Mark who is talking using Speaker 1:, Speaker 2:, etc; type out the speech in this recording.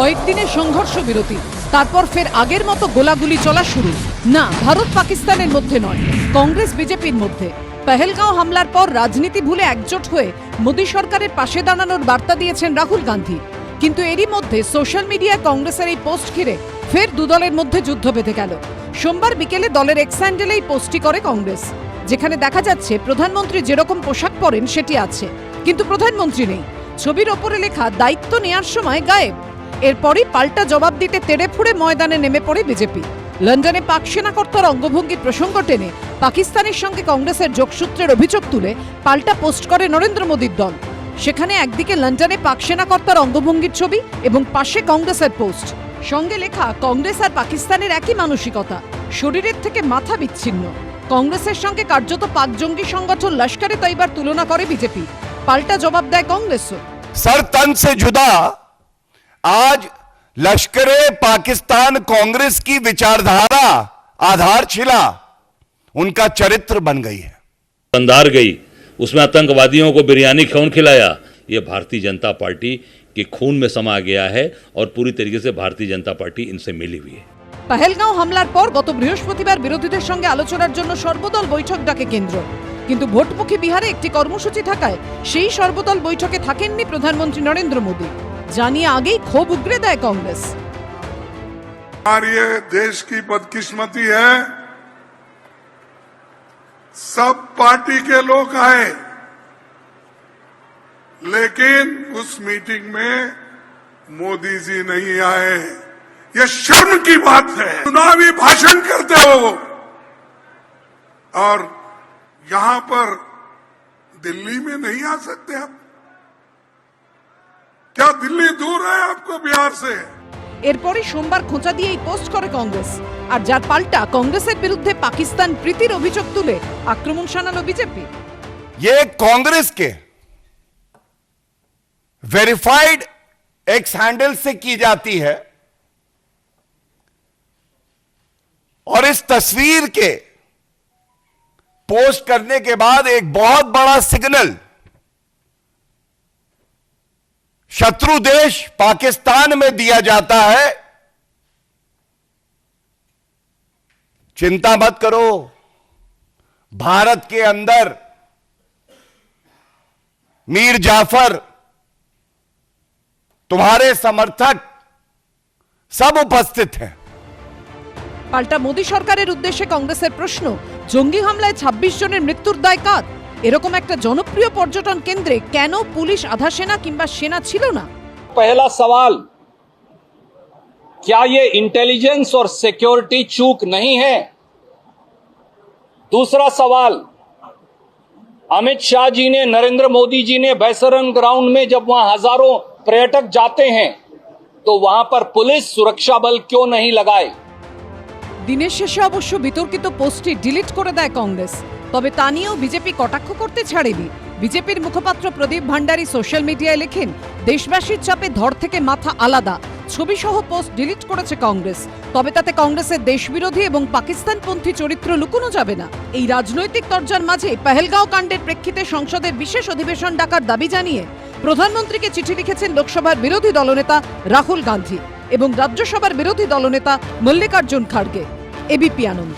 Speaker 1: কয়েকদিনের সংঘর্ষ বিরতি, তারপর ফের আগের মতো গোলাগুলি চলা শুরু। না, ভারত পাকিস্তানের মধ্যে নয়, কংগ্রেস বিজেপির মধ্যে। পহেলগাঁও হামলার পর রাজনীতি ভুলে একজোট হয়ে মোদী সরকারের পাশে দাঁড়ানোর বার্তা দিয়েছেন রাহুল গান্ধী। কিন্তু এরই মধ্যে সোশ্যাল মিডিয়ায় কংগ্রেসের এই পোস্ট ঘিরে ফের দুদলের মধ্যে যুদ্ধ বেঁধে গেল। সোমবার বিকেলে দলের এক্স হ্যান্ডেলে এই পোস্টটি করে কংগ্রেস, যেখানে দেখা যাচ্ছে প্রধানমন্ত্রী যেরকম পোশাক পরেন সেটি আছে, কিন্তু প্রধানমন্ত্রী নেই। ছবির ওপরে লেখা দায়িত্ব নেওয়ার সময় গায়েব। এরপরই পাল্টা জবাব দিতে তেড়ে ফুড়ে ময়দানে নেমে পড়ে বিজেপি। লন্ডনে পাক সেনাকর্তার অঙ্গভঙ্গির প্রসঙ্গ টেনে পাকিস্তানের সঙ্গে কংগ্রেসের যোগসূত্রের অভিযোগ তুলে পাল্টা পোস্ট করে নরেন্দ্র মোদীর দল। সেখানে একদিকে লন্ডনে পাক সেনাকর্তার অঙ্গভঙ্গির ছবি এবং পাশে কংগ্রেসের পোস্ট, সঙ্গে লেখা কংগ্রেস আর পাকিস্তানের একই মানসিকতা, শরীরের থেকে মাথা বিচ্ছিন্ন। কংগ্রেসের সঙ্গে কার্যত পাক জঙ্গি সংগঠন লস্করে তৈবার তুলনা করে বিজেপি। পাল্টা জবাব দেয় কংগ্রেসও।
Speaker 2: सर तन से जुदा आज लश्करे पाकिस्तान कांग्रेस की विचारधारा आधारशिला उनका चरित्र बन गई है,
Speaker 3: अंधार गई। उसमें आतंकवादियों को बिरयानी कौन खिलाया? ये भारतीय जनता पार्टी के खून में समा गया है और पूरी तरीके से भारतीय जनता पार्टी इनसे मिली हुई है।
Speaker 1: পহেলগাঁও হামলার পর গত বৃহস্পতিবার বিরোধীদের সঙ্গে আলোচনার জন্য সর্বদল বৈঠক ডাকে কেন্দ্র, কিন্তু ভোটমুখী বিহারে একটি কর্মসূচি থাকায় সেই সর্বদল বৈঠকে থাকেননি প্রধানমন্ত্রী নরেন্দ্র মোদী। জানিয়ে আগেই ক্ষোভ উগরে দেয় কংগ্রেস।
Speaker 4: और ये देश की बदकिस्मती है, सब पार्टी के लोग आए, लेकिन उस मीटिंग में मोदी जी नहीं आए। ये शर्म की बात है। चुनावी भाषण करते हो और यहां पर दिल्ली में नहीं आ सकते आप? क्या दिल्ली दूर है आपको बिहार से?
Speaker 1: এরপরই সোমবার খোঁচা দিয়ে এই পোস্ট করে কংগ্রেস, আর যার পাল্টা কংগ্রেসের বিরুদ্ধে পাকিস্তান প্রীতির অভিযোগ তুলে আক্রমণ শানালো বিজেপি।
Speaker 2: ये कांग्रेस के वेरीफाइड एक्स हैंडल से की जाती है और इस तस्वीर के पोस्ट करने के बाद एक बहुत बड़ा सिग्नल शत्रु देश पाकिस्तान में दिया जाता है, चिंता मत करो, भारत के अंदर मीर जाफर, तुम्हारे समर्थक सब उपस्थित हैं।
Speaker 1: পাল্টা মোদী সরকারের উদ্দেশ্যে কংগ্রেসের প্রশ্ন, জঙ্গি হামলায় ২৬ জনের মৃত্যুর দায় কার? এরকম একটা জনপ্রিয় পর্যটন কেন্দ্রে কেন পুলিশ, আধা সেনা কিংবা সেনা ছিল না?
Speaker 5: पहला सवाल, क्या ये इंटेलिजेंस और सिक्योरिटी चूक नहीं है? दूसरा सवाल, अमित शाह जी ने, नरेंद्र मोदी जी ने बैसरन ग्राउंड में जब वहां हजारों पर्यटक जाते हैं तो वहां पर पुलिस सुरक्षा बल क्यों नहीं लगाए?
Speaker 1: দিনের শেষে অবশ্য বিতর্কিত পোস্টটি ডিলিট করে দেয় কংগ্রেস, তবে তা নিয়েও বিজেপি কটাক্ষ করতে ছাড়েনি। বিজেপির মুখপাত্র প্রদীপ ভান্ডারী সোশ্যাল মিডিয়ায় লেখেন, দেশবাসীর চাপে ধর থেকে মাথা আলাদা, ছবি সহ পোস্ট ডিলিট করেছে কংগ্রেস, তবে তাতে কংগ্রেসের দেশবিরোধী এবং পাকিস্তানপন্থী চরিত্র লুকোনো যাবে না। এই রাজনৈতিক তরজার মাঝে পহেলগাঁও কাণ্ডের প্রেক্ষিতে সংসদের বিশেষ অধিবেশন ডাকার দাবি জানিয়ে প্রধানমন্ত্রীকে চিঠি লিখেছেন লোকসভার বিরোধী দলনেতা রাহুল গান্ধী এবং রাজ্যসভার বিরোধী দলনেতা মল্লিকার্জুন খাড়গে। এবিপি আনন্দ।